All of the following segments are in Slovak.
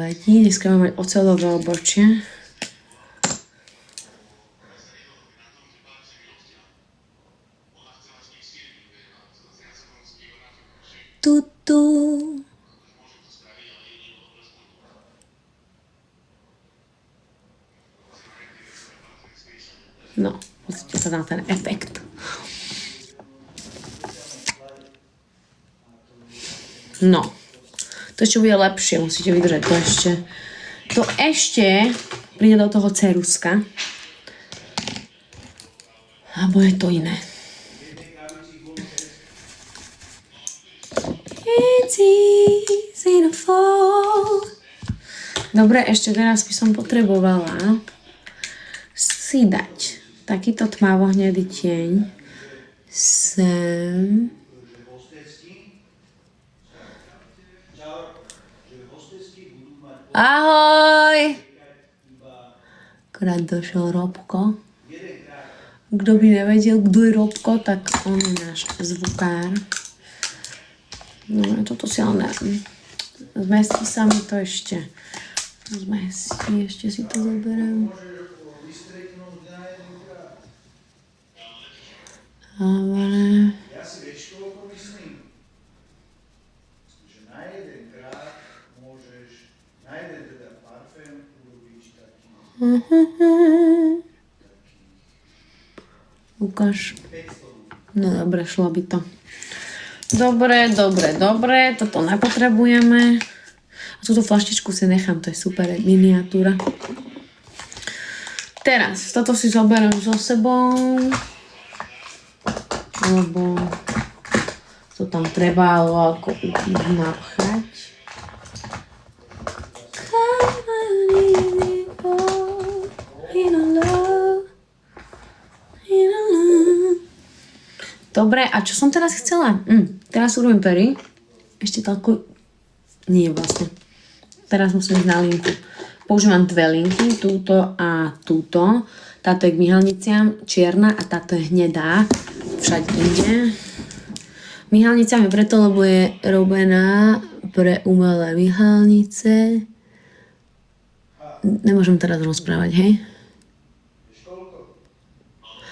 nevadí. Dneska máme mať oceľové obočie. Tutu. No, pozrite sa na ten efekt. No, to ešte bude lepšie, musíte vydržať to ešte. To ešte príde do toho ceruska. A bude to iné. It's easy to fall. Dobre, ešte teraz by som potrebovala si dať takýto tmavo-hnedý tieň sem. Ahoj! Akorát došiel Robko. Kto by nevedel, kto je Robko, tak on je náš zvukár. No, toto si ale neviem. Zmestí sa mi to ešte. Zmestí, ešte si to zoberiem. Ale... Ja si vieš, koľko myslím? Že na jeden krát môžeš, na jeden teda parfém urobiť taký... Ukáž. No dobre, šlo by to. Dobre. Toto nepotrebujeme. A túto flaštičku si nechám, to je super miniatúra. Teraz, toto si zoberiem so sebou. Lebo to tam treba ako napchať. Dobre, a čo som teraz chcela? Teraz urobím pery. Ešte toľko... Nie vlastne. Teraz musím ísť na linku. Používam dve linky, túto a túto. Táto je k myhalniciam čierna a táto je hnedá. Všade inde. Myhalnica je preto, lebo je robená pre umelé myhalnice. Nemôžem teraz rozprávať, hej?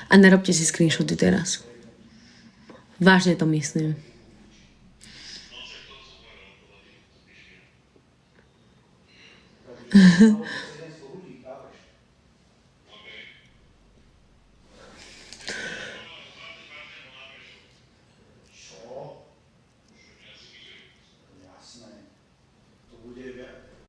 A nerobte si screenshoty teraz. Vážne to myslím.